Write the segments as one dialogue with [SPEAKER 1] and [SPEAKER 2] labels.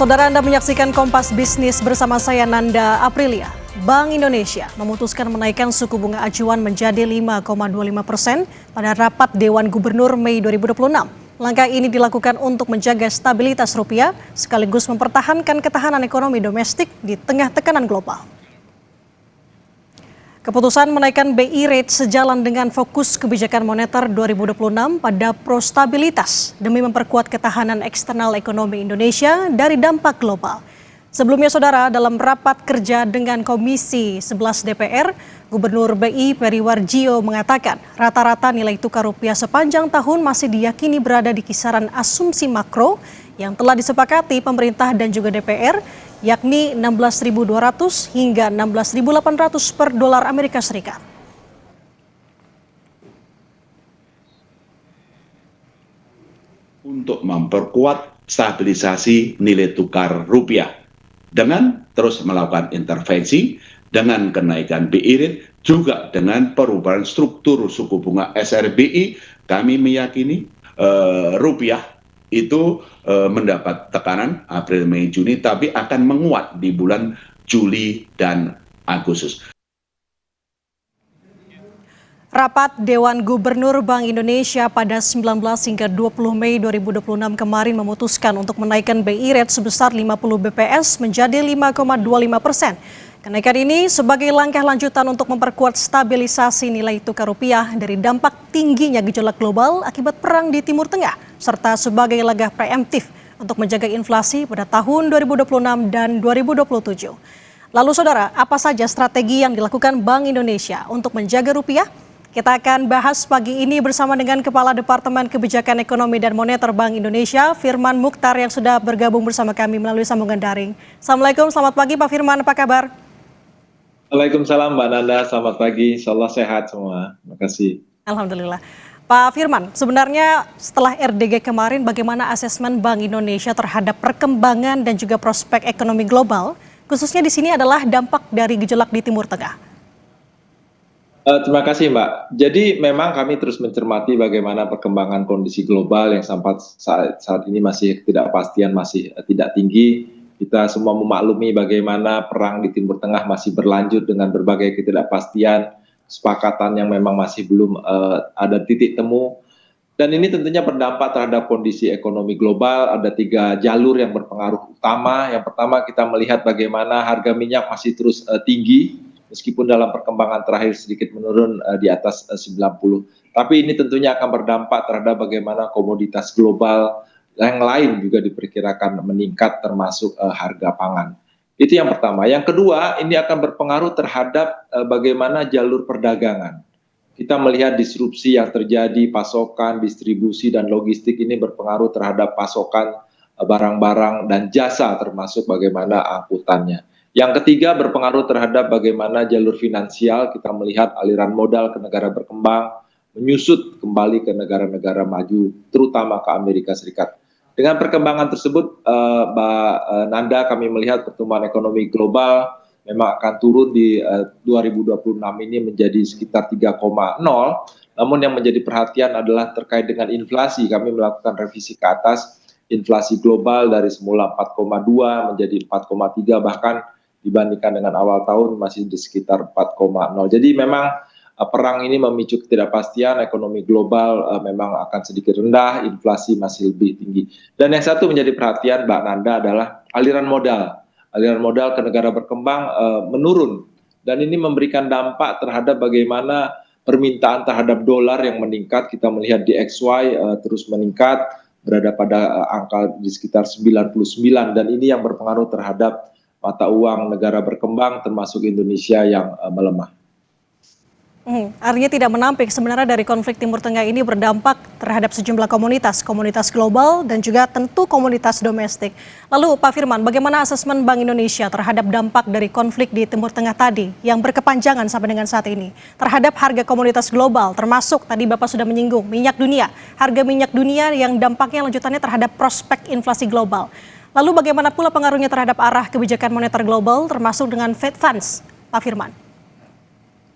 [SPEAKER 1] Saudara, Anda menyaksikan Kompas Bisnis bersama saya Nanda Aprilia. Bank Indonesia memutuskan menaikkan suku bunga acuan menjadi 5,25% pada rapat Dewan Gubernur Mei 2026. Langkah ini dilakukan untuk menjaga stabilitas rupiah sekaligus mempertahankan ketahanan ekonomi domestik di tengah tekanan global. Keputusan menaikkan BI rate sejalan dengan fokus kebijakan moneter 2026 pada prostabilitas demi memperkuat ketahanan eksternal ekonomi Indonesia dari dampak global. Sebelumnya, Saudara, dalam rapat kerja dengan Komisi 11 DPR, Gubernur BI Peri Warjio mengatakan rata-rata nilai tukar rupiah sepanjang tahun masih diyakini berada di kisaran asumsi makro yang telah disepakati pemerintah dan juga DPR, yakni 16.200 hingga 16.800 per dolar Amerika Serikat.
[SPEAKER 2] Untuk memperkuat stabilisasi nilai tukar rupiah dengan terus melakukan intervensi dengan kenaikan BI rate juga dengan perubahan struktur suku bunga SRBI, kami meyakini rupiah itu mendapat tekanan April, Mei, Juni, tapi akan menguat di bulan Juli dan Agustus.
[SPEAKER 1] Rapat Dewan Gubernur Bank Indonesia pada 19 hingga 20 Mei 2026 kemarin memutuskan untuk menaikkan BI rate sebesar 50 BPS menjadi 5,25%. Kenaikan ini sebagai langkah lanjutan untuk memperkuat stabilisasi nilai tukar rupiah dari dampak tingginya gejolak global akibat perang di Timur Tengah, serta sebagai langkah preemptif untuk menjaga inflasi pada tahun 2026 dan 2027. Lalu Saudara, apa saja strategi yang dilakukan Bank Indonesia untuk menjaga rupiah? Kita akan bahas pagi ini bersama dengan Kepala Departemen Kebijakan Ekonomi dan Moneter Bank Indonesia, Firman Mukhtar, yang sudah bergabung bersama kami melalui sambungan daring. Assalamualaikum, selamat pagi Pak Firman, apa kabar?
[SPEAKER 3] Waalaikumsalam Mbak Nanda, selamat pagi, insyaallah sehat semua, terima kasih.
[SPEAKER 1] Alhamdulillah. Pak Firman, sebenarnya setelah RDG kemarin bagaimana asesmen Bank Indonesia terhadap perkembangan dan juga prospek ekonomi global, khususnya di sini adalah dampak dari gejolak di Timur Tengah?
[SPEAKER 3] Terima kasih Mbak. Jadi memang kami terus mencermati bagaimana perkembangan kondisi global yang sampai saat ini masih ketidakpastian masih tidak tinggi. Kita semua memaklumi bagaimana perang di Timur Tengah masih berlanjut dengan berbagai ketidakpastian, kesepakatan yang memang masih belum ada titik temu. Dan ini tentunya berdampak terhadap kondisi ekonomi global. Ada 3 jalur yang berpengaruh utama. Yang pertama, kita melihat bagaimana harga minyak masih terus tinggi, meskipun dalam perkembangan terakhir sedikit menurun di atas 90. Tapi ini tentunya akan berdampak terhadap bagaimana komoditas global yang lain juga diperkirakan meningkat, termasuk harga pangan. Itu yang pertama. Yang kedua, ini akan berpengaruh terhadap bagaimana jalur perdagangan. Kita melihat disrupsi yang terjadi, pasokan, distribusi, dan logistik ini berpengaruh terhadap pasokan barang-barang dan jasa, termasuk bagaimana angkutannya. Yang ketiga, berpengaruh terhadap bagaimana jalur finansial. Kita melihat aliran modal ke negara berkembang menyusut kembali ke negara-negara maju, terutama ke Amerika Serikat. Dengan perkembangan tersebut, Mbak Nanda, kami melihat pertumbuhan ekonomi global memang akan turun di 2026 ini menjadi sekitar 3,0. Namun yang menjadi perhatian adalah terkait dengan inflasi. Kami melakukan revisi ke atas inflasi global dari semula 4,2 menjadi 4,3, bahkan dibandingkan dengan awal tahun masih di sekitar 4,0. Jadi memang perang ini memicu ketidakpastian, ekonomi global memang akan sedikit rendah, inflasi masih lebih tinggi. Dan yang satu menjadi perhatian Mbak Nanda adalah aliran modal. Aliran modal ke negara berkembang menurun. Dan ini memberikan dampak terhadap bagaimana permintaan terhadap dolar yang meningkat. Kita melihat DXY terus meningkat, berada pada angka di sekitar 99. Dan ini yang berpengaruh terhadap mata uang negara berkembang, termasuk Indonesia yang melemah.
[SPEAKER 1] Artinya tidak menampik sebenarnya dari konflik Timur Tengah ini berdampak terhadap sejumlah komunitas global dan juga tentu komunitas domestik. Lalu Pak Firman, bagaimana asesmen Bank Indonesia terhadap dampak dari konflik di Timur Tengah tadi yang berkepanjangan sampai dengan saat ini terhadap harga komoditas global, termasuk tadi Bapak sudah menyinggung minyak dunia, harga minyak dunia yang dampaknya lanjutannya terhadap prospek inflasi global. Lalu bagaimana pula pengaruhnya terhadap arah kebijakan moneter global termasuk dengan Fed Funds, Pak Firman?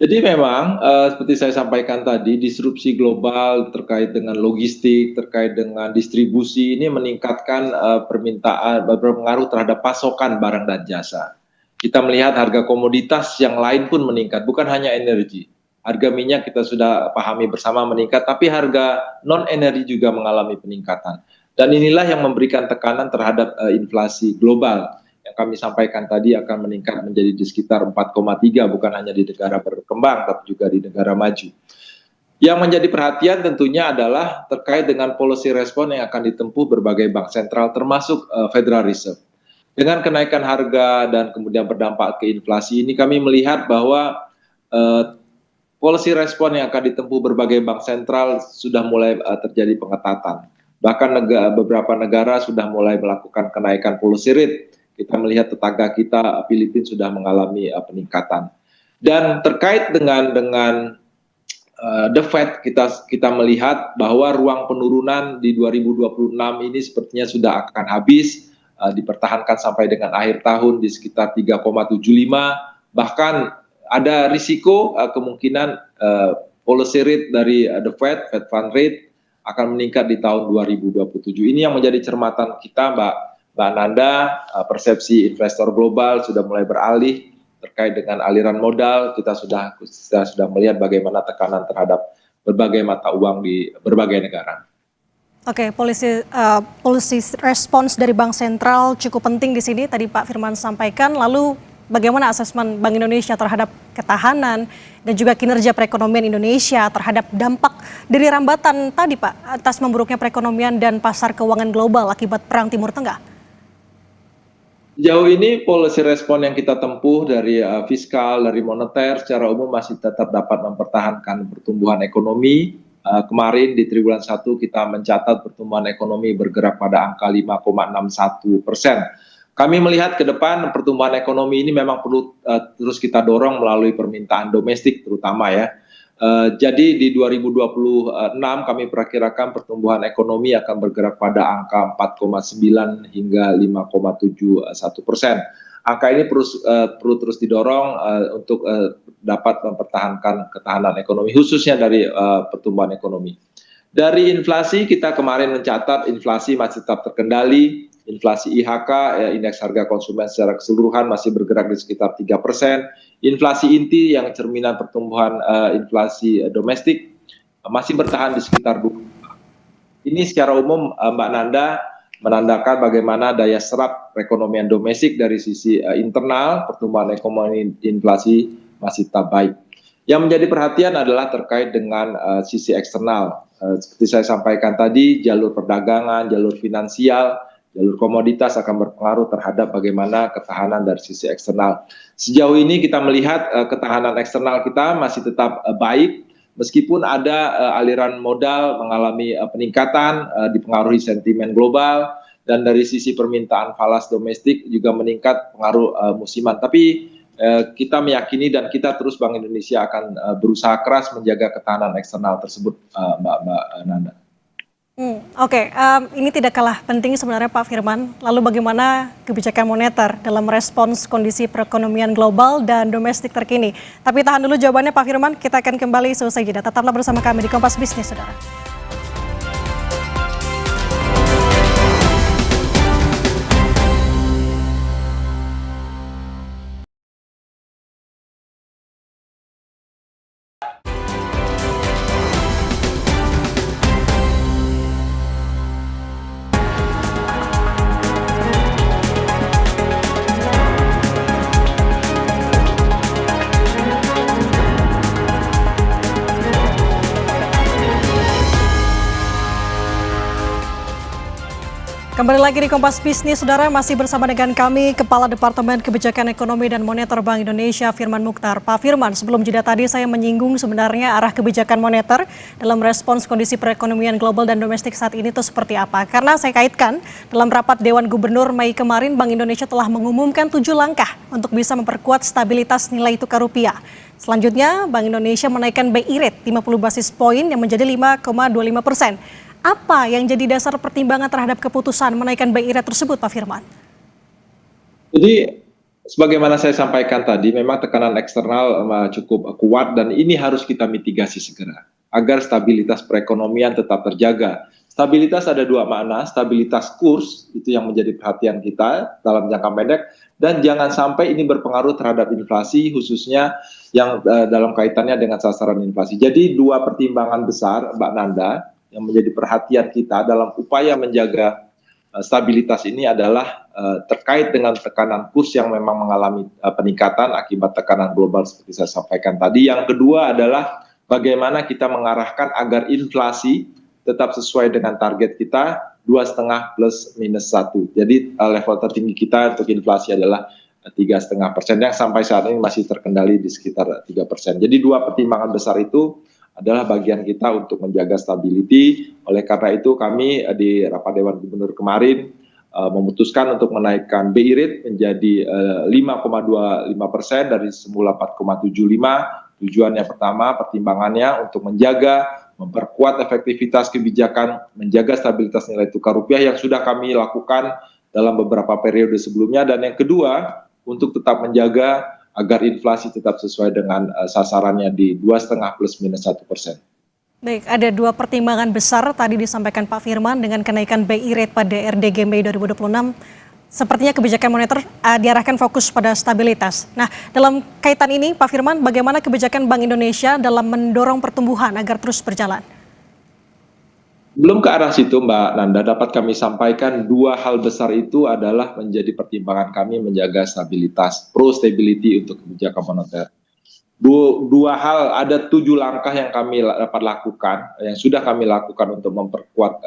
[SPEAKER 3] Jadi memang seperti saya sampaikan tadi, disrupsi global terkait dengan logistik, terkait dengan distribusi ini meningkatkan permintaan, berpengaruh terhadap pasokan barang dan jasa. Kita melihat harga komoditas yang lain pun meningkat, bukan hanya energi. Harga minyak kita sudah pahami bersama meningkat, tapi harga non-energi juga mengalami peningkatan. Dan inilah yang memberikan tekanan terhadap inflasi global yang kami sampaikan tadi akan meningkat menjadi di sekitar 4,3, bukan hanya di negara berkembang tapi juga di negara maju. Yang menjadi perhatian tentunya adalah terkait dengan policy respon yang akan ditempuh berbagai bank sentral termasuk Federal Reserve. Dengan kenaikan harga dan kemudian berdampak ke inflasi ini, kami melihat bahwa policy respon yang akan ditempuh berbagai bank sentral sudah mulai terjadi pengetatan. Bahkan beberapa negara sudah mulai melakukan kenaikan policy rate. Kita melihat tetangga kita Filipina sudah mengalami peningkatan. Dan terkait dengan the Fed, kita melihat bahwa ruang penurunan di 2026 ini sepertinya sudah akan habis, dipertahankan sampai dengan akhir tahun di sekitar 3,75. Bahkan ada risiko kemungkinan policy rate dari the Fed Fund Rate akan meningkat di tahun 2027. Ini yang menjadi cermatan kita, Mbak Nanda. Persepsi investor global sudah mulai beralih terkait dengan aliran modal. Kita sudah melihat bagaimana tekanan terhadap berbagai mata uang di berbagai negara.
[SPEAKER 1] Oke, policy response dari Bank Sentral cukup penting di sini. Tadi Pak Firman sampaikan. Lalu bagaimana asesmen Bank Indonesia terhadap ketahanan dan juga kinerja perekonomian Indonesia terhadap dampak dari rambatan tadi Pak atas memburuknya perekonomian dan pasar keuangan global akibat Perang Timur Tengah?
[SPEAKER 3] Sejauh ini policy respon yang kita tempuh dari fiskal, dari moneter secara umum masih tetap dapat mempertahankan pertumbuhan ekonomi. Kemarin di triwulan 1 kita mencatat pertumbuhan ekonomi bergerak pada angka 5,61%. Kami melihat ke depan pertumbuhan ekonomi ini memang perlu terus kita dorong melalui permintaan domestik terutama ya. Jadi di 2026 kami perkirakan pertumbuhan ekonomi akan bergerak pada angka 4,9 hingga 5,71%. Angka ini perlu terus didorong untuk dapat mempertahankan ketahanan ekonomi, khususnya dari pertumbuhan ekonomi. Dari inflasi, kita kemarin mencatat inflasi masih tetap terkendali. Inflasi IHK, indeks harga konsumen secara keseluruhan masih bergerak di sekitar 3%. Inflasi inti yang cerminan pertumbuhan inflasi domestik masih bertahan di sekitar 2%. Ini secara umum Mbak Nanda menandakan bagaimana daya serap perekonomian domestik dari sisi internal, pertumbuhan ekonomi inflasi masih tetap baik. Yang menjadi perhatian adalah terkait dengan sisi eksternal. Seperti saya sampaikan tadi, jalur perdagangan, jalur finansial, jalur komoditas akan berpengaruh terhadap bagaimana ketahanan dari sisi eksternal. Sejauh ini kita melihat ketahanan eksternal kita masih tetap baik, meskipun ada aliran modal mengalami peningkatan, dipengaruhi sentimen global, dan dari sisi permintaan falas domestik juga meningkat pengaruh musiman. Tapi kita meyakini dan kita terus Bank Indonesia akan berusaha keras menjaga ketahanan eksternal tersebut, Mbak Nanda.
[SPEAKER 1] Oke, ini tidak kalah penting sebenarnya Pak Firman. Lalu bagaimana kebijakan moneter dalam respons kondisi perekonomian global dan domestik terkini? Tapi tahan dulu jawabannya Pak Firman, kita akan kembali selesai jeda. Tetaplah bersama kami di Kompas Bisnis, Saudara. Kembali lagi di Kompas Bisnis, Saudara, masih bersama dengan kami, Kepala Departemen Kebijakan Ekonomi dan Moneter Bank Indonesia, Firman Muchtar. Pak Firman, sebelum jeda tadi saya menyinggung sebenarnya arah kebijakan moneter dalam respons kondisi perekonomian global dan domestik saat ini itu seperti apa. Karena saya kaitkan, dalam rapat Dewan Gubernur Mei kemarin, Bank Indonesia telah mengumumkan 7 langkah untuk bisa memperkuat stabilitas nilai tukar rupiah. Selanjutnya, Bank Indonesia menaikkan BI rate 50 basis poin yang menjadi 5,25%. Apa yang jadi dasar pertimbangan terhadap keputusan menaikkan BI rate tersebut, Pak Firman?
[SPEAKER 3] Jadi sebagaimana saya sampaikan tadi, memang tekanan eksternal cukup kuat dan ini harus kita mitigasi segera agar stabilitas perekonomian tetap terjaga. Stabilitas ada dua makna, stabilitas kurs itu yang menjadi perhatian kita dalam jangka pendek, dan jangan sampai ini berpengaruh terhadap inflasi, khususnya yang dalam kaitannya dengan sasaran inflasi. Jadi dua pertimbangan besar, Mbak Nanda, yang menjadi perhatian kita dalam upaya menjaga stabilitas ini adalah terkait dengan tekanan kurs yang memang mengalami peningkatan akibat tekanan global seperti saya sampaikan tadi. Yang kedua adalah bagaimana kita mengarahkan agar inflasi tetap sesuai dengan target kita 2,5 plus minus 1. Jadi level tertinggi kita untuk inflasi adalah 3,5% yang sampai saat ini masih terkendali di sekitar 3%. Jadi dua pertimbangan besar itu adalah bagian kita untuk menjaga stability. Oleh karena itu kami di rapat Dewan Gubernur kemarin memutuskan untuk menaikkan BI rate menjadi 5,25% dari semula 4,75. Tujuannya pertama, pertimbangannya untuk menjaga, memperkuat efektivitas kebijakan, menjaga stabilitas nilai tukar rupiah yang sudah kami lakukan dalam beberapa periode sebelumnya. Dan yang kedua, untuk tetap menjaga agar inflasi tetap sesuai dengan sasarannya di 2,5 plus minus 1%.
[SPEAKER 1] Baik, ada dua pertimbangan besar tadi disampaikan Pak Firman dengan kenaikan BI rate pada RDG Mei 2026. Sepertinya kebijakan moneter diarahkan fokus pada stabilitas. Nah, dalam kaitan ini Pak Firman, bagaimana kebijakan Bank Indonesia dalam mendorong pertumbuhan agar terus berjalan?
[SPEAKER 3] Belum ke arah situ, Mbak Nanda, dapat kami sampaikan dua hal besar itu adalah menjadi pertimbangan kami menjaga stabilitas, pro-stability untuk kebijakan moneter. Dua hal, ada 7 langkah yang kami dapat lakukan, yang sudah kami lakukan untuk memperkuat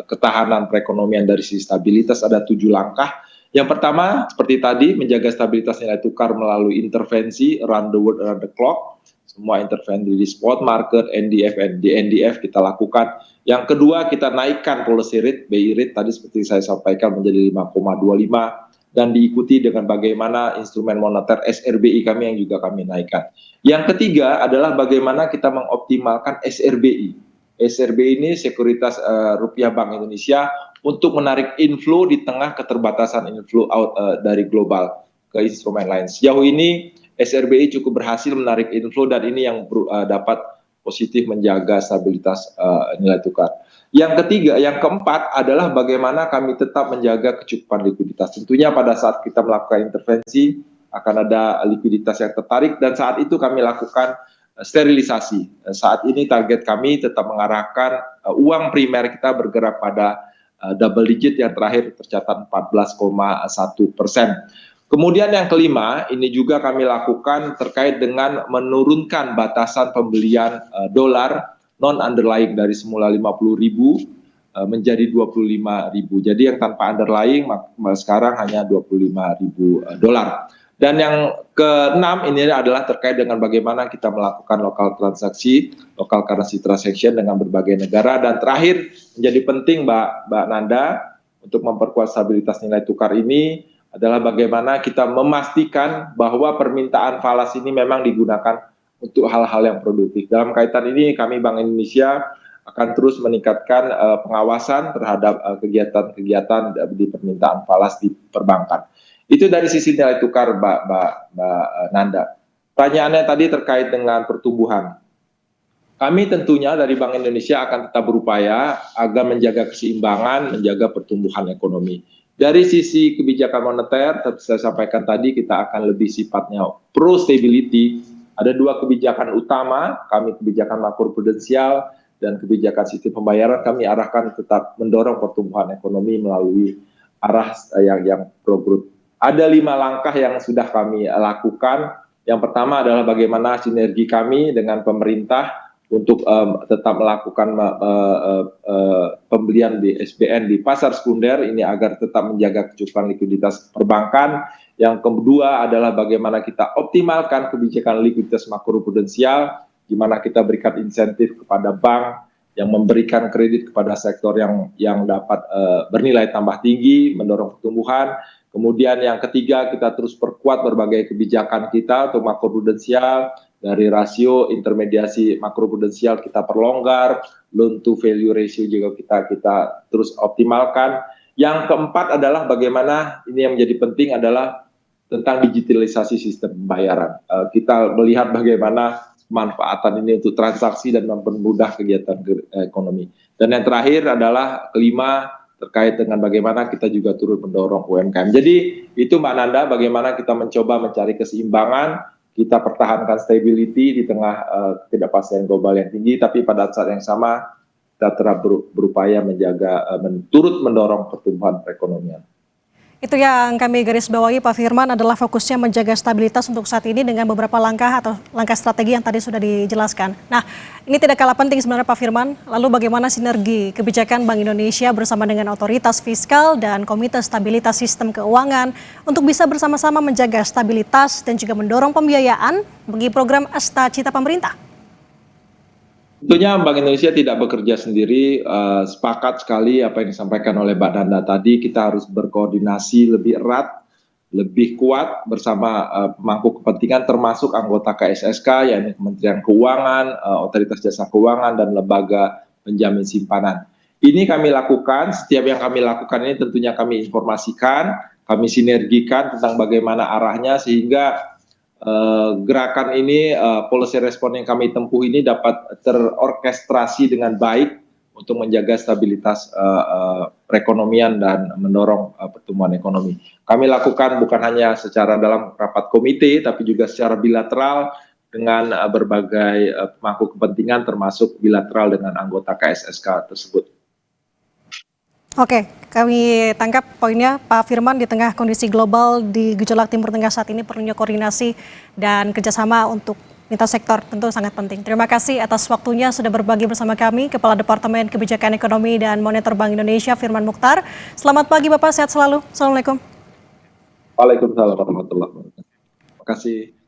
[SPEAKER 3] ketahanan perekonomian dari sisi stabilitas, ada 7 langkah. Yang pertama, seperti tadi, menjaga stabilitas nilai tukar melalui intervensi around the world, around the clock. Semua intervensi di spot market, NDF, NDF kita lakukan. Yang kedua, kita naikkan policy rate, BI rate tadi seperti saya sampaikan menjadi 5,25 dan diikuti dengan bagaimana instrumen moneter SRBI kami yang juga kami naikkan. Yang ketiga adalah bagaimana kita mengoptimalkan SRBI. SRBI ini Sekuritas Rupiah Bank Indonesia untuk menarik inflow di tengah keterbatasan inflow out dari global ke instrumen lain. Sejauh ini SRBI cukup berhasil menarik inflow dan ini yang dapat positif menjaga stabilitas nilai tukar. Yang keempat adalah bagaimana kami tetap menjaga kecukupan likuiditas. Tentunya pada saat kita melakukan intervensi akan ada likuiditas yang tertarik dan saat itu kami lakukan sterilisasi. Saat ini target kami tetap mengarahkan uang primer kita bergerak pada double digit yang terakhir tercatat 14,1%. Kemudian yang kelima, ini juga kami lakukan terkait dengan menurunkan batasan pembelian dolar non-underlying dari semula 50.000 menjadi 25.000. Jadi yang tanpa underlying sekarang hanya 25.000 dolar. Dan yang keenam ini adalah terkait dengan bagaimana kita melakukan local currency transaction dengan berbagai negara. Dan terakhir menjadi penting Mbak Nanda untuk memperkuat stabilitas nilai tukar ini adalah bagaimana kita memastikan bahwa permintaan falas ini memang digunakan untuk hal-hal yang produktif. Dalam kaitan ini kami Bank Indonesia akan terus meningkatkan pengawasan terhadap kegiatan-kegiatan di permintaan falas di perbankan. Itu dari sisi nilai tukar Mbak Nanda. Pertanyaannya tadi terkait dengan pertumbuhan. Kami tentunya dari Bank Indonesia akan tetap berupaya agar menjaga keseimbangan, menjaga pertumbuhan ekonomi. Dari sisi kebijakan moneter, saya sampaikan tadi kita akan lebih sifatnya pro-stability. Ada dua kebijakan utama, kami kebijakan makroprudensial dan kebijakan sistem pembayaran kami arahkan tetap mendorong pertumbuhan ekonomi melalui arah yang pro-growth. Ada 5 langkah yang sudah kami lakukan. Yang pertama adalah bagaimana sinergi kami dengan pemerintah untuk tetap melakukan pembelian di SBN di pasar sekunder ini agar tetap menjaga kecukupan likuiditas perbankan. Yang kedua adalah bagaimana kita optimalkan kebijakan likuiditas makroprudensial, di mana kita berikan insentif kepada bank yang memberikan kredit kepada sektor yang dapat bernilai tambah tinggi, mendorong pertumbuhan. Kemudian yang ketiga, kita terus perkuat berbagai kebijakan kita untuk makroprudensial, dari rasio intermediasi makroprudensial kita perlonggar, loan to value ratio juga kita terus optimalkan. Yang keempat adalah bagaimana ini yang menjadi penting adalah tentang digitalisasi sistem pembayaran. Kita melihat bagaimana manfaatan ini untuk transaksi dan mempermudah kegiatan ekonomi. Dan yang terakhir adalah kelima, terkait dengan bagaimana kita juga turut mendorong UMKM. Jadi itu Mbak Nanda, bagaimana kita mencoba mencari keseimbangan, kita pertahankan stability di tengah ketidakpastian global yang tinggi, tapi pada saat yang sama kita tetap berupaya menjaga, turut mendorong pertumbuhan perekonomian.
[SPEAKER 1] Itu yang kami garis bawahi Pak Firman adalah fokusnya menjaga stabilitas untuk saat ini dengan beberapa langkah atau langkah strategi yang tadi sudah dijelaskan. Nah, ini tidak kalah penting sebenarnya Pak Firman. Lalu bagaimana sinergi kebijakan Bank Indonesia bersama dengan otoritas fiskal dan Komite Stabilitas Sistem Keuangan untuk bisa bersama-sama menjaga stabilitas dan juga mendorong pembiayaan bagi program Asta Cita pemerintah?
[SPEAKER 3] Tentunya Bank Indonesia tidak bekerja sendiri, sepakat sekali apa yang disampaikan oleh Mbak Nanda tadi, kita harus berkoordinasi lebih erat, lebih kuat bersama pemangku kepentingan termasuk anggota KSSK, yakni Kementerian Keuangan, Otoritas Jasa Keuangan, dan lembaga penjamin simpanan. Ini kami lakukan, setiap yang kami lakukan ini tentunya kami informasikan, kami sinergikan tentang bagaimana arahnya sehingga gerakan ini, policy respon yang kami tempuh ini dapat terorkestrasi dengan baik untuk menjaga stabilitas perekonomian dan mendorong pertumbuhan ekonomi. Kami lakukan bukan hanya secara dalam rapat komite, tapi juga secara bilateral dengan berbagai pemangku kepentingan termasuk bilateral dengan anggota KSSK tersebut.
[SPEAKER 1] Oke, kami tangkap poinnya Pak Firman, di tengah kondisi global di gejolak Timur Tengah saat ini perlunya koordinasi dan kerjasama untuk lintas sektor tentu sangat penting. Terima kasih atas waktunya sudah berbagi bersama kami, Kepala Departemen Kebijakan Ekonomi dan Moneter Bank Indonesia Firman Mukhtar. Selamat pagi Bapak, sehat selalu. Assalamualaikum.
[SPEAKER 3] Waalaikumsalam warahmatullahi wabarakatuh. Terima kasih.